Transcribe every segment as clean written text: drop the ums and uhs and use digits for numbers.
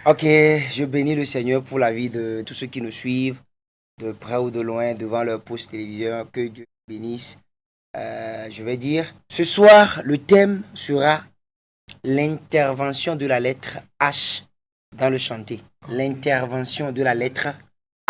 Ok, je bénis le Seigneur pour la vie de tous ceux qui nous suivent, de près ou de loin, devant leur poste téléviseur. Que Dieu bénisse. Je vais dire, ce soir, le thème sera l'intervention de la lettre H dans le chanté. L'intervention de la lettre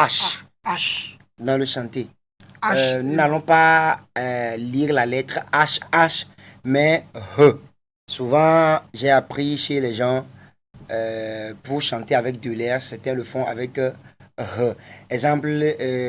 H H. dans le chanté. H. Nous n'allons pas lire la lettre H, mais H. Souvent, j'ai appris chez les gens pour chanter avec de l'air, certains le font avec exemple,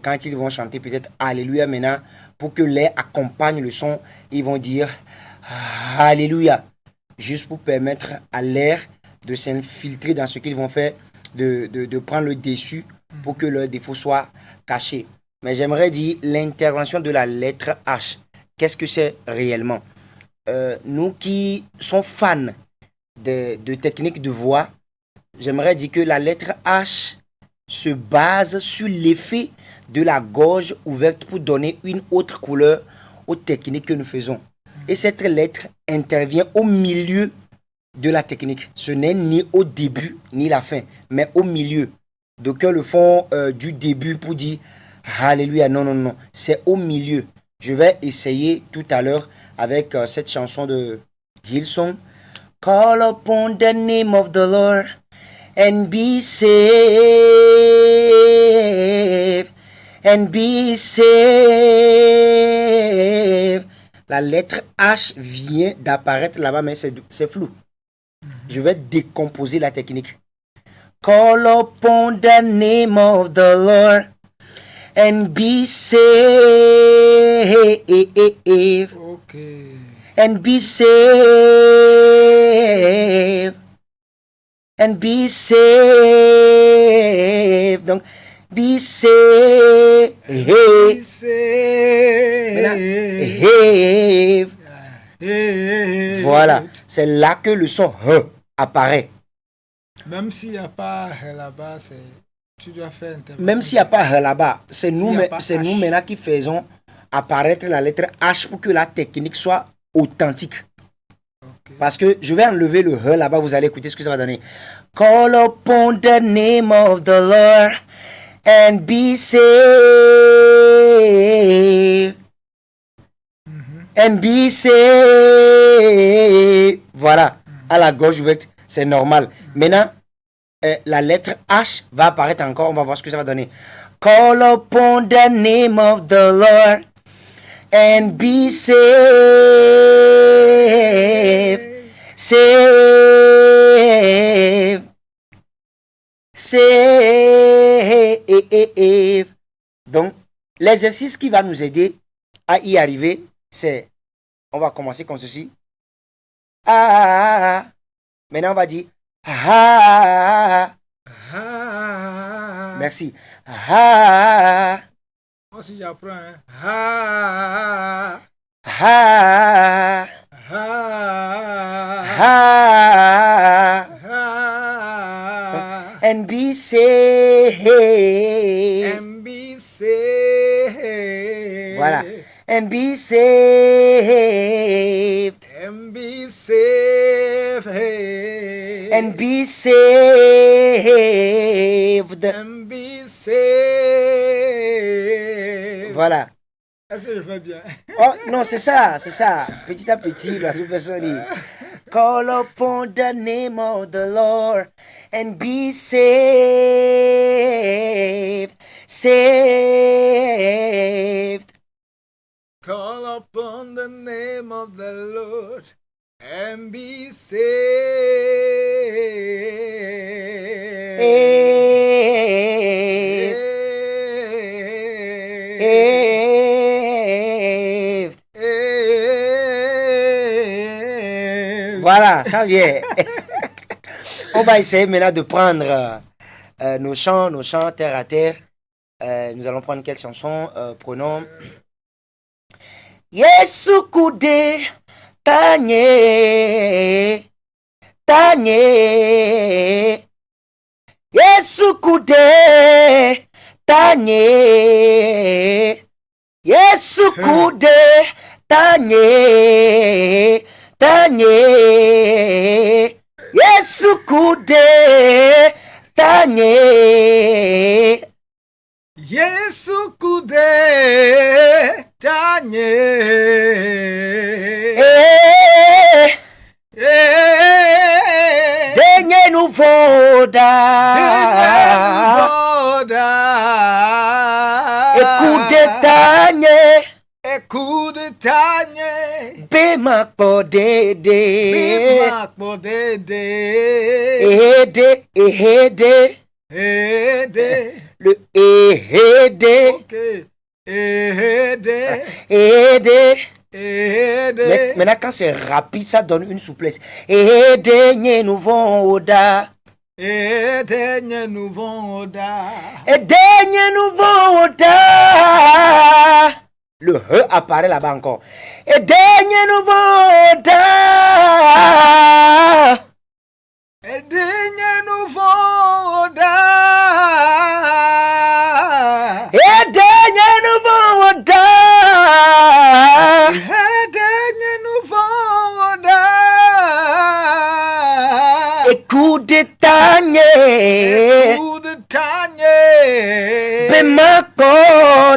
quand ils vont chanter peut-être Alléluia maintenant, pour que l'air accompagne le son, ils vont dire Alléluia, juste pour permettre à l'air de s'infiltrer dans ce qu'ils vont faire, de prendre le dessus pour que leur défaut soit caché. Mais j'aimerais dire l'intervention de la lettre H. Qu'est-ce que c'est réellement? Nous qui sommes fans de techniques de voix, j'aimerais dire que la lettre H se base sur l'effet de la gorge ouverte pour donner une autre couleur aux techniques que nous faisons. Et cette lettre intervient au milieu de la technique. Ce n'est ni au début ni la fin, mais au milieu. D'aucuns le font du début pour dire Alléluia. Non, non, non. C'est au milieu. Je vais essayer tout à l'heure avec cette chanson de Hillsong. Call upon the name of the Lord and be saved. And be saved. La lettre H vient d'apparaître là-bas, mais c'est flou. Je vais décomposer la technique. Call upon the name of the Lord and be saved. Okay. And be saved. And be saved. Donc, be saved. Be saved. Voilà, c'est là que le son apparaît. Même s'il n'y a pas là-bas, tu dois faire intervention. Même s'il n'y a pas là-bas, c'est nous maintenant qui faisons apparaître la lettre H pour que la technique soit authentique. Okay. Parce que je vais enlever le là-bas, vous allez écouter ce que ça va donner. Call upon the name of the Lord and be saved. And be saved. Voilà, à la gauche ouverte, c'est normal. Maintenant, la lettre H va apparaître encore, on va voir ce que ça va donner. Call upon the name of the Lord and be saved. Saved. Saved. Donc, l'exercice qui va nous aider à y arriver, c'est, on va commencer comme ceci. Ah. Maintenant, on va dire ah. Merci. Ah. Moi aussi, j'apprends. Hein. Ah. Ah. Ah. Ah. Ah. And be saved. And be saved. Voilà. And be saved. And be saved. And be saved. And be saved. Voilà. Est-ce que je fais bien? Oh, non, c'est ça. Petit à petit, la personne. Call upon the name of the Lord and be saved. Saved. Call upon the name of the Lord and be saved. Voilà, ça vient. On va essayer maintenant de prendre nos chants terre à terre. Nous allons prendre quelle chanson? Prenons Yesu kude tanye Yesu kude tanye Yesu kude tanye Yesu kude tanye. Yesu kude tanye. Denye nou voda. Ekude tanye. Ekude tanye. Bemak podede. Bemak podede. Ehede. Le ehede. Ok. Ehede. Maintenant, quand c'est rapide, ça donne une souplesse. Edenye nous vont oda. Edenye nous vont oda. Edenye nous vont oda. Le he apparaît là-bas encore. Edenye nous vont oda. Edenye nous vont oda. Edenye nous vont oda. Edenye nous vont oda. Écoute tanye. Écoute tanye. Bemako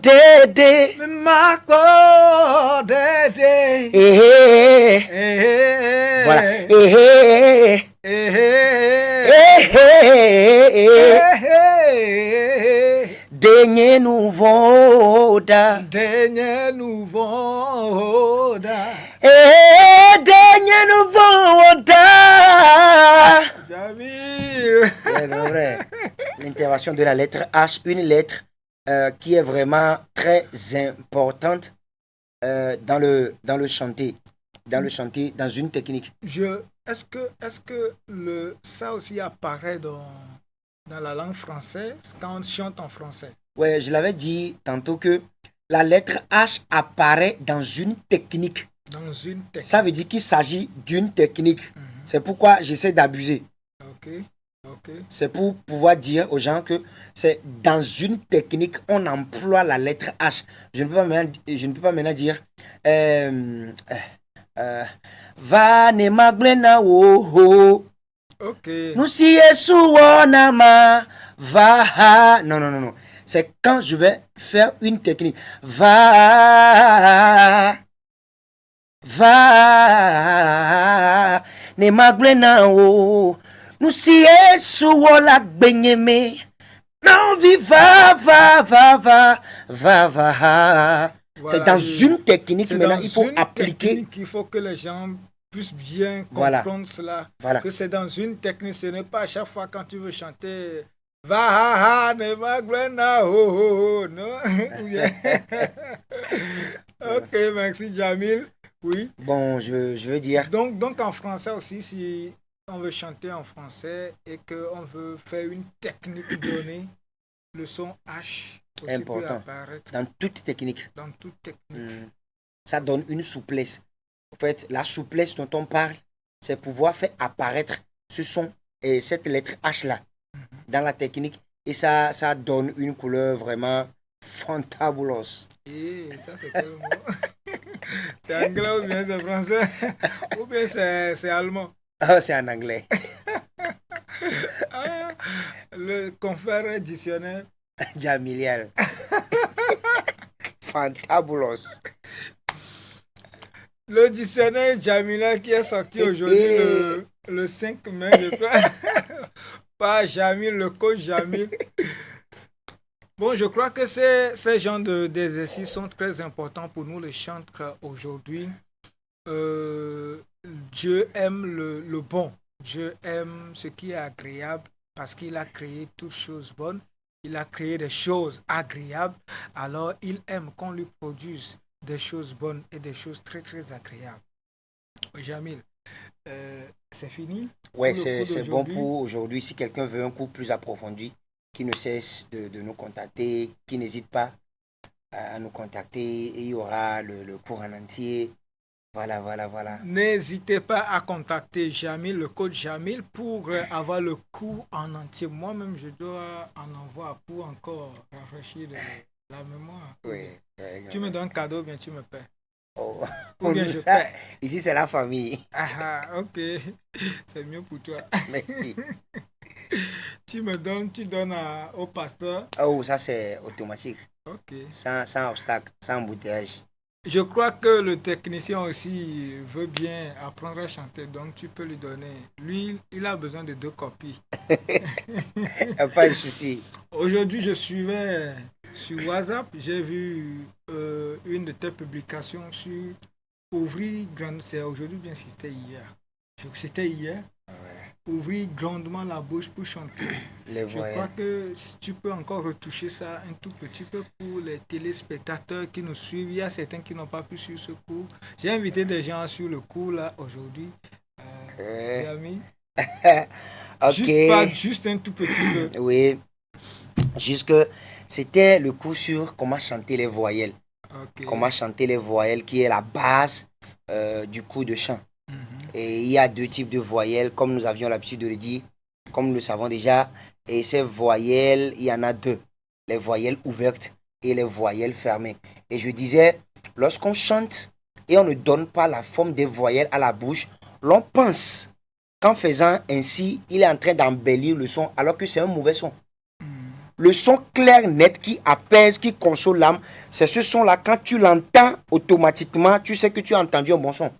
dede. Bemako dede. Voilà. Denye nous voda. Denye nous voda. Denye nous voda. Jamil. C'est vrai. L'intervention de la lettre H, une lettre qui est vraiment très importante dans le chanté, dans une technique. Est-ce que ça aussi apparaît dans la langue française quand on chante en français? Ouais, je l'avais dit tantôt que la lettre H apparaît dans une technique. Dans une technique. Ça veut dire qu'il s'agit d'une technique. C'est pourquoi j'essaie d'abuser. Ok. C'est pour pouvoir dire aux gens que c'est dans une technique, on emploie la lettre H. Je ne peux pas maintenant dire va ne maglena wo. Ok. Nous si yesu onama va. Non. C'est quand je vais faire une technique. Va ne maglena wo. Nous si yesu ola benyeme. Non va. Voilà, c'est dans une technique maintenant, il faut appliquer. Il faut que les gens puissent bien comprendre cela. Voilà. Que c'est dans une technique, ce n'est pas à chaque fois quand tu veux chanter va ne maglena ho non. Ok, merci Jamil. Oui. Bon, je veux dire. Donc en français aussi, si on veut chanter en français et qu'on veut faire une technique donnée, le son H aussi important. peut apparaître dans toute technique. Ça donne une souplesse. En fait, la souplesse dont on parle, c'est pouvoir faire apparaître ce son et cette lettre H là dans la technique. Et ça donne une couleur vraiment fantabuleuse. Et ça, c'est quel mot? C'est anglais ou bien c'est français? Ou bien c'est allemand? Ah, c'est en anglais. Le confrère dictionnaire. Jamiliel. Fantabulos. Le dictionnaire Jamiliel qui est sorti aujourd'hui le 5 mai, je crois. Pas Jamil, le coach Jamil. Bon, je crois que ces genres d'exercices sont très importants pour nous, les chantres, aujourd'hui. Dieu aime le bon. Dieu aime ce qui est agréable parce qu'il a créé toutes choses bonnes. Il a créé des choses agréables. Alors, il aime qu'on lui produise des choses bonnes et des choses très, très agréables. Jamil, c'est fini? Oui, c'est bon pour aujourd'hui. Si quelqu'un veut un cours plus approfondi, qui ne cesse de nous contacter, qui n'hésite pas à nous contacter, et il y aura le cours en entier. Voilà. N'hésitez pas à contacter Jamil, le coach Jamil, pour avoir le cours en entier. Moi-même, je dois en avoir pour encore rafraîchir la mémoire. Oui. Tu me donnes un cadeau ou bien tu me paies? Oh, ou bien je paie. Ici, c'est la famille. Ah, ok. C'est mieux pour toi. Merci. tu donnes au pasteur. Oh, ça c'est automatique, Ok. sans obstacle, sans embouteillage. Je crois que le technicien aussi veut bien apprendre à chanter, donc tu peux lui donner. Lui, il a besoin de 2 copies. Pas de souci. Aujourd'hui, je suivais sur WhatsApp, j'ai vu une de tes publications sur ouvrir grand. C'est aujourd'hui bien si c'était hier. C'était hier. Ouvrir grandement la bouche pour chanter. Les Je voyelles. crois que si tu peux encore retoucher ça un tout petit peu pour les téléspectateurs qui nous suivent. Il y a certains qui n'ont pas pu suivre ce cours. J'ai invité des gens sur le cours là aujourd'hui. Des amis. Ok. Juste un tout petit peu. Oui. Jusque c'était le cours sur comment chanter les voyelles. Ok. Comment chanter les voyelles qui est la base du cours de chant. Mhm. Et il y a 2 types de voyelles, comme nous avions l'habitude de le dire, comme nous le savons déjà. Et ces voyelles, il y en a 2. Les voyelles ouvertes et les voyelles fermées. Et je disais, lorsqu'on chante et on ne donne pas la forme des voyelles à la bouche, l'on pense qu'en faisant ainsi, il est en train d'embellir le son, alors que c'est un mauvais son. Le son clair, net, qui apaise, qui console l'âme, c'est ce son-là. Quand tu l'entends automatiquement, tu sais que tu as entendu un bon son.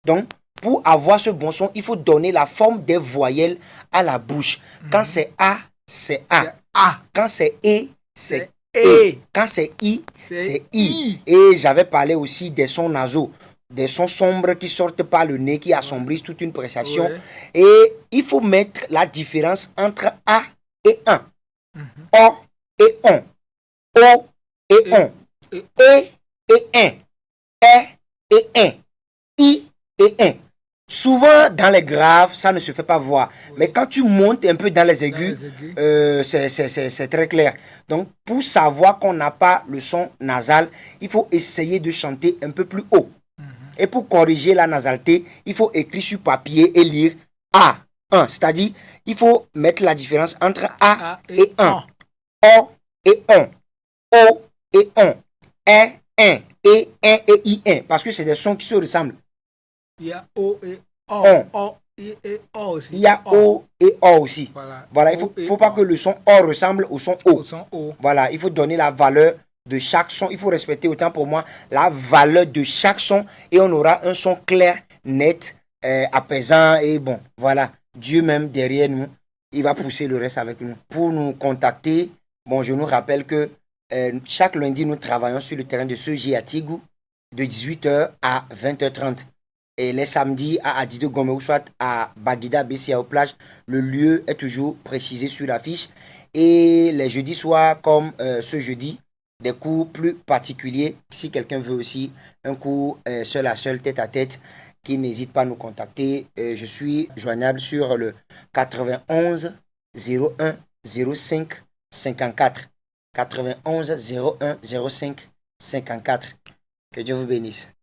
Donc, pour avoir ce bon son, il faut donner la forme des voyelles à la bouche. Quand c'est A, c'est A. A. Quand c'est E, c'est E. E. Quand c'est I, c'est I. Et j'avais parlé aussi des sons nasaux, des sons sombres qui sortent par le nez, qui assombrissent toute une prestation. Ouais. Et il faut mettre la différence entre A et 1. Mhm. O et on. O et on. Et- E et un. E et un. I et un. Souvent, dans les graves, ça ne se fait pas voir. Oui. Mais quand tu montes un peu dans les Dans aigus, les aigus. c'est très clair. Donc, pour savoir qu'on n'a pas le son nasal, il faut essayer de chanter un peu plus haut. Mhm. Et pour corriger la nasalité, il faut écrire sur papier et lire A1. C'est-à-dire, il faut mettre la différence entre A et 1. O et on. O et on. Un, un. Et un et I1. Parce que c'est des sons qui se ressemblent. Il y a O et O. On. O et O aussi. Il y a O et O aussi. Voilà, il O ne et faut pas O. que le son O ressemble au son O. Au son O. Voilà, il faut donner la valeur de chaque son. Il faut respecter autant pour moi la valeur de chaque son. Et on aura un son clair, net, apaisant. Et bon, voilà, Dieu même derrière nous, il va pousser le reste avec nous. Pour nous contacter, bon, je nous rappelle que chaque lundi, nous travaillons sur le terrain de Soji à Tigou de 18h à 20h30. Et les samedis à Adido Gomé ou soit à Baguida Bessia aux plages, le lieu est toujours précisé sur l'affiche. Et les jeudis soirs, comme ce jeudi, des cours plus particuliers. Si quelqu'un veut aussi un cours seul à seul, tête à tête, qui n'hésite pas à nous contacter. Je suis joignable sur le 91 01 05 54. 91 01 05 54. Que Dieu vous bénisse.